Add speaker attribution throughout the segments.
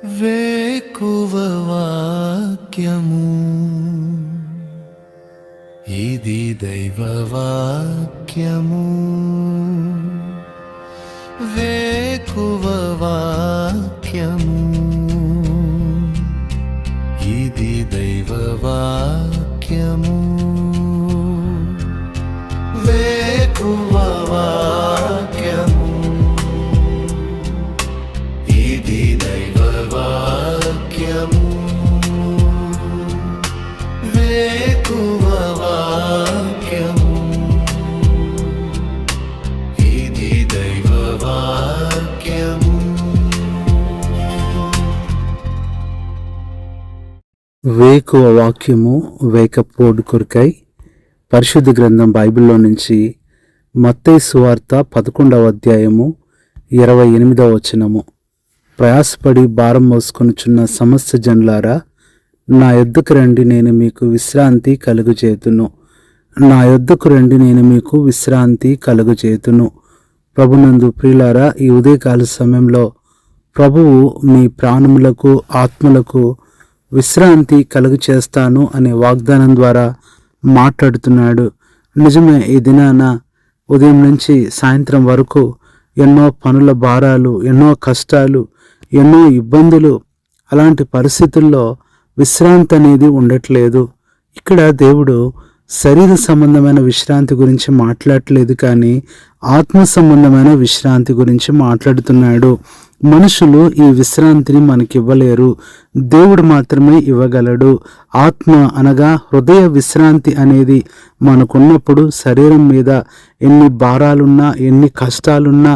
Speaker 1: వేకువ వాక్యము ఇది దైవ వాక్యము. వేకువ వాక్యము ఇది దైవ వాక్యము. వేకువ వాక్యము ఇది దైవ వాక్యము. వేకువ వాక్యము ఇది దైవ వాక్యము.
Speaker 2: వేకువ వాక్యము వేకపోడు కొరకై పరిశుద్ధ గ్రంథం బైబిల్లో నుంచి మత్తయి సువార్త 11వ అధ్యాయము 28వ వచనము. ప్రయాసపడి భారం మోసుకొనుచున్న సమస్త జనులారా, నా యొద్దకు రండి, నేను మీకు విశ్రాంతి కలుగజేతును. నా యొద్దకు రండి, నేను మీకు విశ్రాంతి కలుగజేతును. ప్రభునందు ప్రియులారా, ఈ ఉదయకాల సమయంలో ప్రభువు మీ ప్రాణములకు ఆత్మలకు విశ్రాంతి కలుగు చేస్తాను అనే వాగ్దానం ద్వారా మాట్లాడుతున్నాడు. నిజమే, ఈ దినాన ఉదయం నుంచి సాయంత్రం వరకు ఎన్నో పనుల భారాలు, ఎన్నో కష్టాలు, ఎన్నో ఇబ్బందులు, అలాంటి పరిస్థితుల్లో విశ్రాంతి అనేది ఉండట్లేదు. ఇక్కడ దేవుడు శరీర సంబంధమైన విశ్రాంతి గురించి మాట్లాడట్లేదు, కానీ ఆత్మ సంబంధమైన విశ్రాంతి గురించి మాట్లాడుతున్నాడు. మనుషులు ఈ విశ్రాంతిని మనకివ్వలేరు, దేవుడు మాత్రమే ఇవ్వగలడు. ఆత్మ అనగా హృదయ విశ్రాంతి అనేది మనకున్నప్పుడు శరీరం మీద ఎన్ని భారాలున్నా, ఎన్ని కష్టాలున్నా,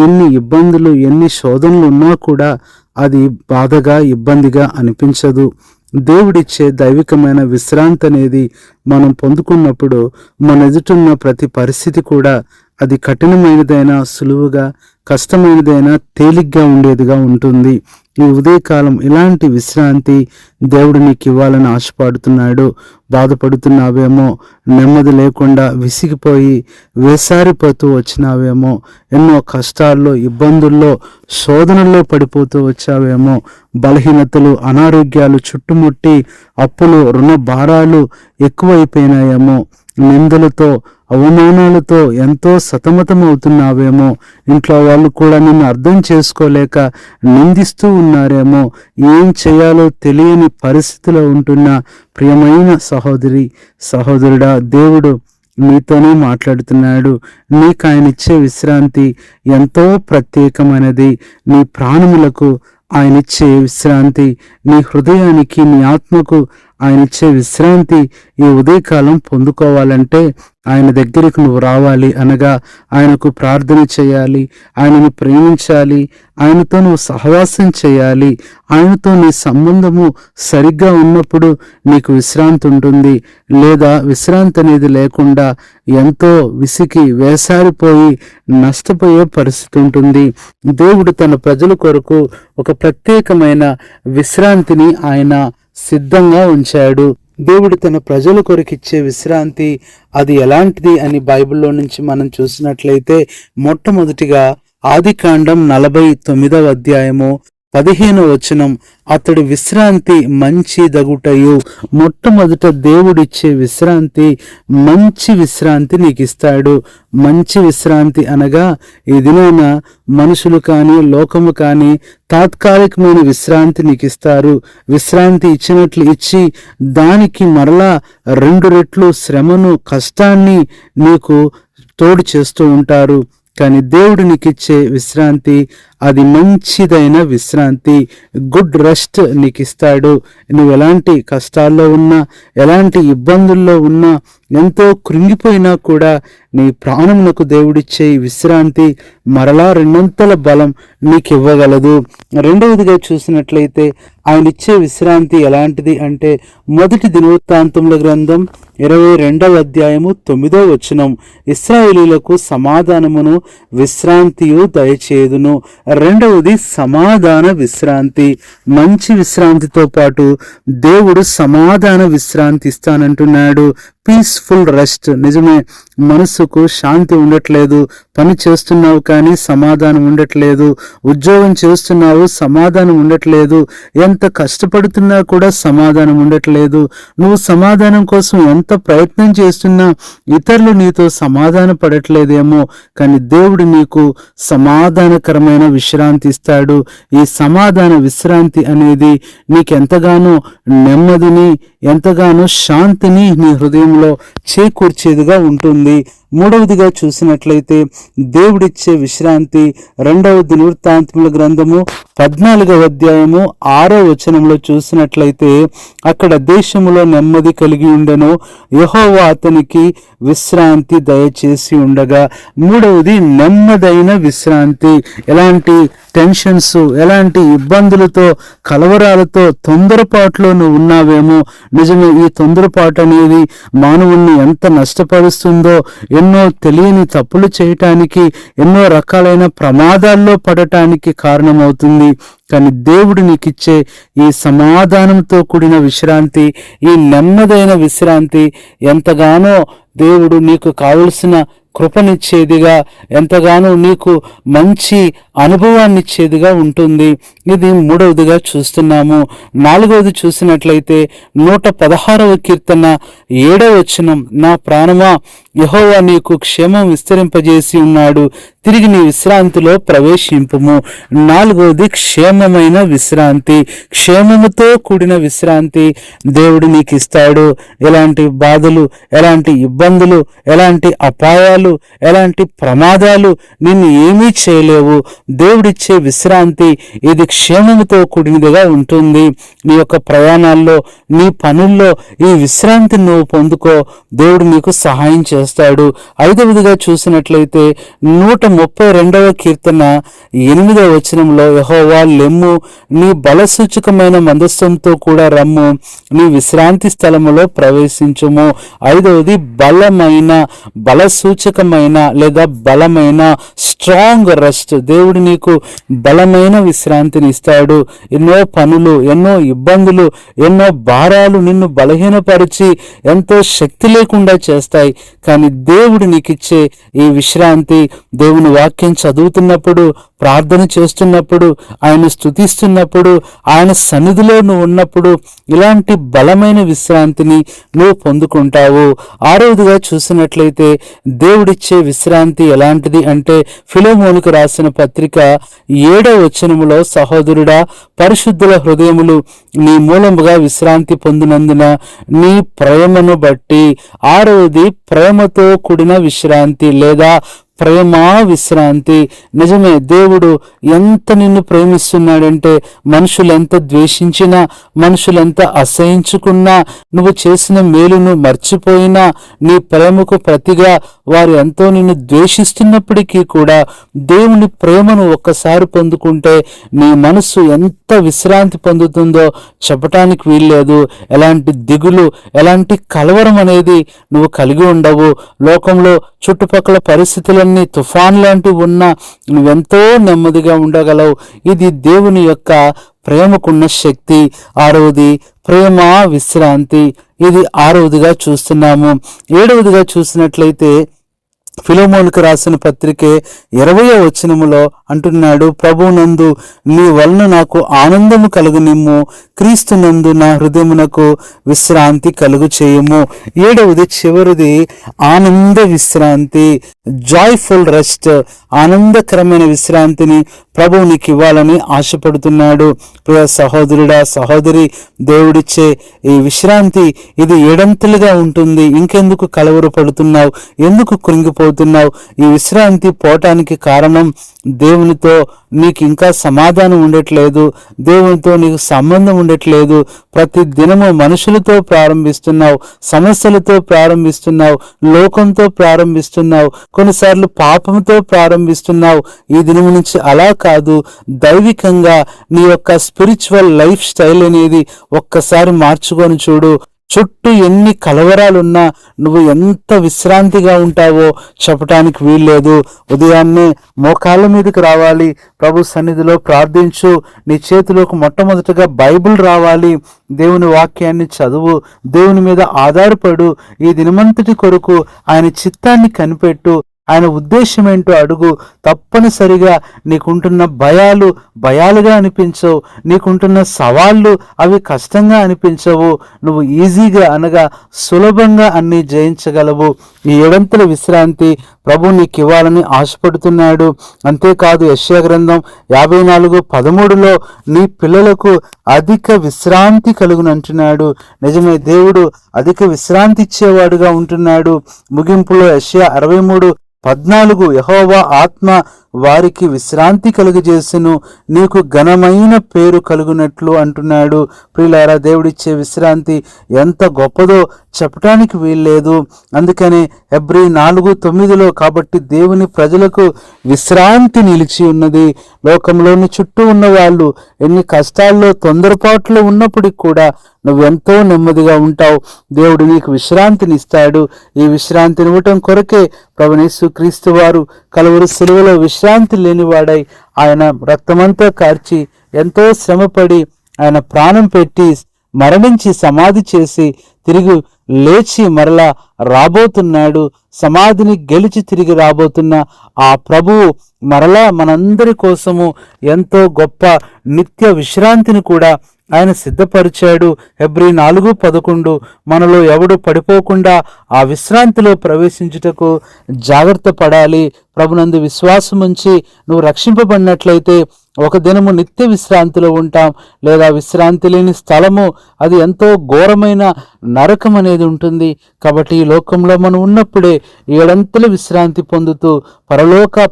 Speaker 2: ఎన్ని ఇబ్బందులు, ఎన్ని శోధనలు ఉన్నా కూడా అది బాధగా, ఇబ్బందిగా అనిపించదు. దేవుడిచ్చే దైవికమైన విశ్రాంతి అనేది మనం పొందుకున్నప్పుడు మన ఎదుటున్న ప్రతి పరిస్థితి కూడా అది కఠినమైనదైనా, సులువుగా, కష్టమైనదైనా తేలిగ్గా ఉండేదిగా ఉంటుంది. ఈ ఉదయకాలం ఇలాంటి విశ్రాంతి దేవుడు నీకు ఇవ్వాలని ఆశపడుతున్నాడు. బాధపడుతున్నావేమో, నెమ్మది లేకుండా విసిగిపోయి వేసారిపోతూ వచ్చినావేమో, ఎన్నో కష్టాల్లో, ఇబ్బందుల్లో, శోధనల్లో పడిపోతూ వచ్చావేమో, బలహీనతలు, అనారోగ్యాలు చుట్టుముట్టి అప్పులు, రుణ భారాలు ఎక్కువైపోయినాయేమో, నిందలతో, అవమానాలతో ఎంతో సతమతమవుతున్నావేమో, ఇంట్లో వాళ్ళు కూడా నిన్ను అర్థం చేసుకోలేక నిందిస్తూ ఉన్నారేమో, ఏం చేయాలో తెలియని పరిస్థితిలో ఉంటున్న ప్రియమైన సహోదరి, సహోదరుడా, దేవుడు నీతోనే మాట్లాడుతున్నాడు. నీకు ఆయన ఇచ్చే విశ్రాంతి ఎంతో ప్రత్యేకమైనది. నీ ప్రాణములకు ఆయన ఇచ్చే విశ్రాంతి, నీ హృదయానికి, నీ ఆత్మకు ఆయన ఇచ్చే విశ్రాంతి ఈ ఉదయకాలం పొందుకోవాలంటే ఆయన దగ్గరికి నువ్వు రావాలి. అనగా ఆయనకు ప్రార్థన చేయాలి, ఆయనను ప్రేమించాలి, ఆయనతో నువ్వు సహవాసం చేయాలి. ఆయనతో నీ సంబంధము సరిగ్గా ఉన్నప్పుడు నీకు విశ్రాంతి ఉంటుంది. లేదా విశ్రాంతి అనేది లేకుండా ఎంతో విసికి వేసారిపోయి నష్టపోయే పరిస్థితి ఉంటుంది. దేవుడు తన ప్రజల కొరకు ఒక ప్రత్యేకమైన విశ్రాంతిని ఆయన సిద్ధంగా ఉంచాడు. దేవుడు తన ప్రజల కొరకు ఇచ్చే విశ్రాంతి అది ఎలాంటిది అని బైబిల్లో నుంచి మనం చూసినట్లయితే, మొట్టమొదటిగా ఆదికాండం 49వ అధ్యాయము 15వ వచనం, అతడి విశ్రాంతి మంచి దగుటయు. మొట్టమొదట దేవుడిచ్చే విశ్రాంతి మంచి విశ్రాంతి నీకు ఇస్తాడు. మంచి విశ్రాంతి అనగా ఈ దినాన మనుషులు కానీ, లోకము కానీ తాత్కాలికమైన విశ్రాంతి నీకు ఇస్తారు. విశ్రాంతి ఇచ్చినట్లు ఇచ్చి దానికి మరలా 2 రెట్లు శ్రమను, కష్టాన్ని నీకు తోడు చేస్తూ ఉంటారు. కానీ దేవుడు నీకు ఇచ్చే విశ్రాంతి అది మంచిదైన విశ్రాంతి, గుడ్ రెస్ట్ నీకు ఇస్తాడు. నువ్వు ఎలాంటి కష్టాల్లో ఉన్నా, ఎలాంటి ఇబ్బందుల్లో ఉన్నా, ఎంతో కృంగిపోయినా కూడా నీ ప్రాణమునకు దేవుడిచ్చే విశ్రాంతి మరలా 2 బలం నీకు ఇవ్వగలదు. రెండవదిగా చూసినట్లయితే ఆయన ఇచ్చే విశ్రాంతి ఎలాంటిది అంటే, మొదటి దినవృత్తాంతముల గ్రంథం 22వ అధ్యాయము 9వ వచనం, ఇశ్రాయేలీయులకు సమాధానమును విశ్రాంతియు దయచేయుదును. రెండవది సమాధాన విశ్రాంతి. మంచి విశ్రాంతితో పాటు దేవుడు సమాధాన విశ్రాంతి ఇస్తానంటున్నాడు. Peaceful rest. నిజమే, మనసుకు శాంతి ఉండట్లేదు. పని చేస్తున్నావు కానీ సమాధానం ఉండట్లేదు. ఉద్యోగం చేస్తున్నావు, సమాధానం ఉండట్లేదు. ఎంత కష్టపడుతున్నా కూడా సమాధానం ఉండట్లేదు. నువ్వు సమాధానం కోసం ఎంత ప్రయత్నం చేస్తున్నా ఇతరులు నీతో సమాధాన పడట్లేదేమో, కానీ దేవుడు నీకు సమాధానకరమైన విశ్రాంతి ఇస్తాడు. ఈ సమాధాన విశ్రాంతి అనేది నీకెంతగానో నెమ్మదిని, ఎంతగానో శాంతిని నీ హృదయంలో చేకూర్చేదిగా ఉంటుంది. మూడవదిగా చూసినట్లయితే దేవుడిచ్చే విశ్రాంతి 2వ దినవృత్తాంతముల గ్రంథము 14వ అధ్యాయము 6వ వచనంలో చూసినట్లయితే అక్కడ దేశములో నెమ్మది కలిగి ఉండెను, యెహోవా అతనికి విశ్రాంతి దయచేసి ఉండగా. మూడవది నెమ్మదైన విశ్రాంతి. ఎలాంటి టెన్షన్స్, ఎలాంటి ఇబ్బందులతో, కలవరాలతో, తొందరపాటులో నువ్వు ఉన్నావేమో. నిజమే, ఈ తొందరపాటు అనేది మానవుణ్ణి ఎంత నష్టపరుస్తుందో, ఎన్నో తెలియని తప్పులు చేయటానికి, ఎన్నో రకాలైన ప్రమాదాల్లో పడటానికి కారణమవుతుంది. కానీ దేవుడు నీకిచ్చే ఈ సమాధానంతో కూడిన విశ్రాంతి, ఈ నెమ్మదైన విశ్రాంతి ఎంతగానో దేవుడు నీకు కావలసిన కృపనిచ్చేదిగా, ఎంతగానో నీకు మంచి అనుభవాన్ని ఇచ్చేదిగా ఉంటుంది. ఇది మూడవదిగా చూస్తున్నాము. నాలుగవది చూసినట్లయితే 116వ కీర్తన 7వ వచనం, నా ప్రాణమా యెహోవా నీకు క్షేమం విస్తరింపజేసి ఉన్నాడు, తిరిగి నీ విశ్రాంతిలో ప్రవేశింపుము. నాలుగవది క్షేమమైన విశ్రాంతి. క్షేమముతో కూడిన విశ్రాంతి దేవుడు నీకు ఇస్తాడు. ఎలాంటి బాధలు, ఎలాంటి ఇబ్బందులు, ఎలాంటి అపాయాలు, ఎలాంటి ప్రమాదాలు నిన్ను ఏమీ చేయలేవు. దేవుడిచ్చే విశ్రాంతి ఇది క్షేమముతో కూడినదిగా ఉంటుంది. నీ యొక్క ప్రయాణాల్లో, నీ పనుల్లో ఈ విశ్రాంతిని నువ్వు పొందుకో. దేవుడు నీకు సహాయం చేస్తాడు. ఐదవదిగా చూసినట్లయితే 132వ కీర్తన 8వ వచనంలో, యెహోవా లెమ్ము, నీ బలసూచకమైన మందస్సంతో కూడా రమ్ము, నీ విశ్రాంతి స్థలములో ప్రవేశించుము. ఐదవది బలమైన, బలసూచకమైన లేదా బలమైన స్ట్రాంగ్ రెస్ట్. దేవుడు నీకు బలమైన విశ్రాంతిని ఇస్తాడు. ఎన్నో పనులు, ఎన్నో ఇబ్బందులు, ఎన్నో భారాలు నిన్ను బలహీనపరిచి ఎంతో శక్తి లేకుండా చేస్తాయి. కానీ దేవుడు నీకిచ్చే ఈ విశ్రాంతి, దేవుని వాక్యం చదువుతున్నప్పుడు, ప్రార్థన చేస్తున్నప్పుడు, ఆయన స్తుతిస్తున్నప్పుడు, ఆయన సన్నిధిలో నువ్వు ఉన్నప్పుడు ఇలాంటి బలమైన విశ్రాంతిని నువ్వు పొందుకుంటావు. ఆరవదిగా చూసినట్లయితే దేవుడిచ్చే విశ్రాంతి ఎలాంటిది అంటే ఫిలెమోనుకు రాసిన పత్రిక 7వ వచనములో, సహోదరుడా పరిశుద్ధుల హృదయములు నీ మూలముగా విశ్రాంతి పొందినందున నీ ప్రేమను బట్టి. ఆరవది ప్రేమతో కూడిన విశ్రాంతి లేదా ప్రేమ విశ్రాంతి. నిజమే, దేవుడు ఎంత నిన్ను ప్రేమిస్తున్నాడంటే మనుషులు ఎంత ద్వేషించినా, మనుషులు ఎంత అసహించుకున్నా, నువ్వు చేసిన మేలును మర్చిపోయినా, నీ ప్రేమకు ప్రతిగా వారు ఎంతో నిన్ను ద్వేషిస్తున్నప్పటికీ కూడా దేవుని ప్రేమను ఒక్కసారి పొందుకుంటే నీ మనసు ఎంత విశ్రాంతి పొందుతుందో చెప్పటానికి వీల్లేదు. ఎలాంటి దిగులు, ఎలాంటి కలవరం అనేది నువ్వు కలిగి ఉండవు. లోకంలో చుట్టుపక్కల పరిస్థితులన్నీ తుఫాన్ లాంటివి ఉన్నా నువ్వెంతో నెమ్మదిగా ఉండగలవు. ఇది దేవుని యొక్క ప్రేమకున్న శక్తి. ఆరవది ప్రేమ విశ్రాంతి. ఇది ఆరవదిగా చూస్తున్నాము. ఏడవదిగా చూసినట్లయితే ఫిలెమోనుకు రాసిన పత్రికే 20వ వచనములో అంటున్నాడు, ప్రభువునందు నీ వలన నాకు ఆనందము కలుగునిమ్ము, క్రీస్తునందు నా హృదయమునకు విశ్రాంతి కలుగు చేయము. ఏడవది చివరిది ఆనంద విశ్రాంతి, జాయ్ఫుల్ రెస్ట్. ఆనందకరమైన విశ్రాంతిని ప్రభువు నీకు ఇవ్వాలని ఆశపడుతున్నాడు. ప్రియ సహోదరుడా, సహోదరి, దేవుడిచ్చే ఈ విశ్రాంతి ఇది ఏడంతలుగా ఉంటుంది. ఇంకెందుకు కలవరపడుతున్నావు? ఎందుకు కృంగిపోతున్నావు? ఈ విశ్రాంతి పోవటానికి కారణం దేవునితో నీకు ఇంకా సమాధానం ఉండట్లేదు, దేవునితో నీకు సంబంధం ఉండట్లేదు. ప్రతి దినము మనుషులతో ప్రారంభిస్తున్నావు, సమస్యలతో ప్రారంభిస్తున్నావు, లోకంతో ప్రారంభిస్తున్నావు, కొన్నిసార్లు పాపంతో ప్రారంభిస్తున్నావు. ఈ దినము నుంచి అలా కాదు, దైవికంగా నీ యొక్క స్పిరిచువల్ లైఫ్ స్టైల్ అనేది ఒక్కసారి మార్చుకొని చూడు. చుట్టూ ఎన్ని కలవరాలున్నా నువ్వు ఎంత విశ్రాంతిగా ఉంటావో చెప్పటానికి వీల్లేదు. ఉదయాన్నే మోకాళ్ళ మీదకి రావాలి, ప్రభు సన్నిధిలో ప్రార్థించు, నీ చేతిలోకి మొట్టమొదటిగా బైబిల్ రావాలి, దేవుని వాక్యాన్ని చదువు, దేవుని మీద ఆధారపడు, ఈ దినమంతటి కొరకు ఆయన చిత్తాన్ని కనిపెట్టు, ఆయన ఉద్దేశం ఏంటో అడుగు. తప్పనిసరిగా నీకుంటున్న భయాలుగా అనిపించవు, నీకుంటున్న సవాళ్ళు అవి కష్టంగా అనిపించవు. నువ్వు ఈజీగా అనగా సులభంగా అన్నీ జయించగలవు. ఈ 7 విశ్రాంతి ప్రభు నీకు ఇవ్వాలని ఆశపడుతున్నాడు. అంతేకాదు యెషయా గ్రంథం 54:13లో నీ పిల్లలకు అధిక విశ్రాంతి కలుగునంటున్నాడు. నిజమే, దేవుడు అధిక విశ్రాంతి ఇచ్చేవాడుగా ఉంటున్నాడు. ముగింపులో యెషయా 63:14 యెహోవా ఆత్మ వారికి విశ్రాంతి కలుగజేసెను, నీకు ఘనమైన పేరు కలుగునట్లు అంటున్నాడు. ప్రియులారా, దేవుడిచ్చే విశ్రాంతి ఎంత గొప్పదో చెప్పటానికి వీల్లేదు. అందుకనే హెబ్రీ 4:9లో కాబట్టి దేవుని ప్రజలకు విశ్రాంతి నిలిచి ఉన్నది. లోకంలోని చుట్టూ ఉన్న వాళ్ళు ఎన్ని కష్టాల్లో తొందరపాట్లు ఉన్నప్పటికీ కూడా నువ్వెంతో నెమ్మదిగా ఉంటావు. దేవుడు నీకు విశ్రాంతినిస్తాడు. ఈ విశ్రాంతిని ఇవ్వటం కొరకే ప్రభువైన యేసుక్రీస్తు వారు కలువరి సిలువలో విశ్రాంతి లేనివాడై ఆయన రక్తమంతా కార్చి ఎంతో శ్రమపడి ఆయన ప్రాణం పెట్టి మరణించి సమాధి చేసి తిరిగి లేచి మరలా రాబోతున్నాడు. సమాధిని గెలిచి తిరిగి రాబోతున్న ఆ ప్రభువు మరలా మనందరి కోసము ఎంతో గొప్ప నిత్య విశ్రాంతిని కూడా ఆయన సిద్ధపరిచాడు. హెబ్రీ 4:11 మనలో ఎవడు పడిపోకుండా ఆ విశ్రాంతిలో ప్రవేశించుటకు జాగ్రత్త పడాలి. ప్రభునందు విశ్వాసం ఉంచి నువ్వు రక్షింపబడినట్లయితే ఒక దినము నిత్య విశ్రాంతిలో ఉంటాం. లేదా విశ్రాంతి లేని స్థలము అది ఎంతో ఘోరమైన నరకం అనేది ఉంటుంది. కాబట్టి ఈ లోకంలో మనం ఉన్నప్పుడే 7 విశ్రాంతి పొందుతూ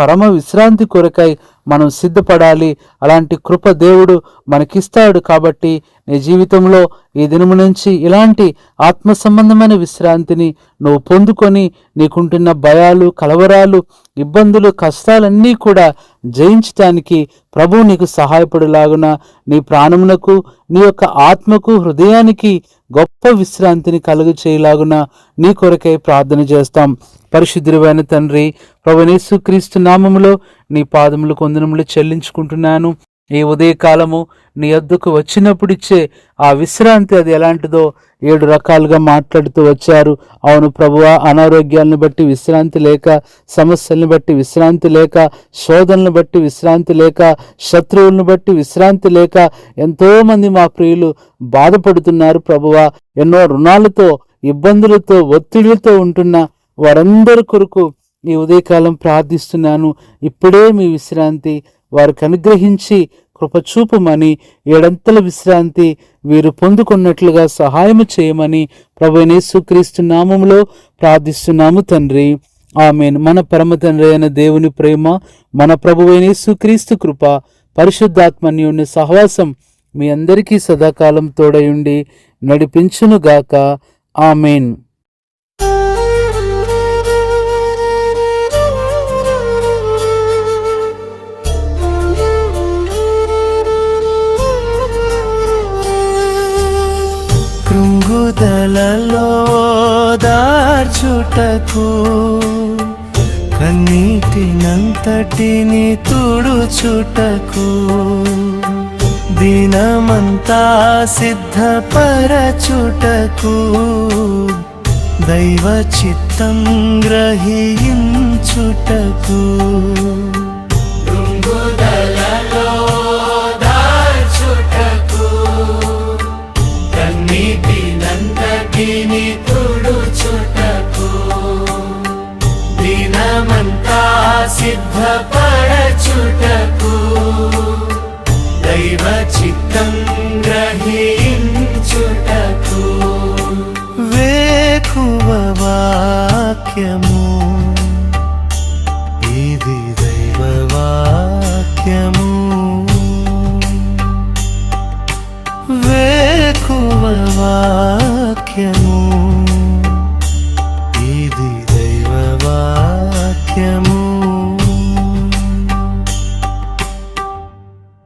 Speaker 2: పరమ విశ్రాంతి కొరకై మనం సిద్ధపడాలి. అలాంటి కృప దేవుడు మనకిస్తాడు. కాబట్టి నీ జీవితంలో ఈ దినము నుంచి ఇలాంటి ఆత్మ సంబంధమైన విశ్రాంతిని నువ్వు పొందుకొని నీకుంటున్న భయాలు, కలవరాలు, ఇబ్బందులు, కష్టాలన్నీ కూడా జయించటానికి ప్రభువు నీకు సహాయపడేలాగున నీ ప్రాణమునకు, నీ యొక్క ఆత్మకు, హృదయానికి గొప్ప విశ్రాంతిని కలుగు చేయలాగున నీ కొరకై ప్రార్థన చేస్తాం. పరిశుద్ధుడైన తండ్రి, ప్రభువైన యేసుక్రీస్తు నామములో నీ పాదములకు వందనములు చెల్లించుకుంటున్నాను. ఈ ఉదయకాలము నీ యొద్దకు వచ్చినప్పుడు ఇచ్చే ఆ విశ్రాంతి అది ఎలాంటిదో 7 రకాలుగా మాట్లాడుతూ వచ్చారు. అవును ప్రభువా, అనారోగ్యాలను బట్టి విశ్రాంతి లేక, సమస్యలను బట్టి విశ్రాంతి లేక, శోధనలను బట్టి విశ్రాంతి లేక, శత్రువులను బట్టి విశ్రాంతి లేక ఎంతోమంది మా ప్రియులు బాధపడుతున్నారు ప్రభువా. ఎన్నో రుణాలతో, ఇబ్బందులతో, ఒత్తిడిలతో ఉంటున్న వారందరి కొరకు ఈ ఉదయకాలం ప్రార్థిస్తున్నాను. ఇప్పుడే మీ విశ్రాంతి వారికి అనుగ్రహించి కృపచూపమని, 7 విశ్రాంతి వీరు పొందుకున్నట్లుగా సహాయము చేయమని ప్రభువైన యేసుక్రీస్తు నామములో ప్రార్థిస్తున్నాము తండ్రి, ఆమేన్. మన పరమ తండ్రి అయిన దేవుని ప్రేమ, మన ప్రభువైన యేసుక్రీస్తు కృప, పరిశుద్ధాత్మన్యుని సహవాసం మీ అందరికీ సదాకాలం తోడయుండి నడిపించునుగాక. ఆమేన్.
Speaker 1: కృంగుదలలో దార్చుటకు, కన్నీటినంతటిని తుడుచుటకు, దినమంతా సిద్ధపరచుటకు, దైవ చిత్తం గ్రహించుటకు. దినమంతా సిద్ధపరచుటకు, దైవ చిత్తం గ్రహించుటకు. వేకువ వాక్యము, ఇది దైవ వాక్యము. వేకువ వాక్యము,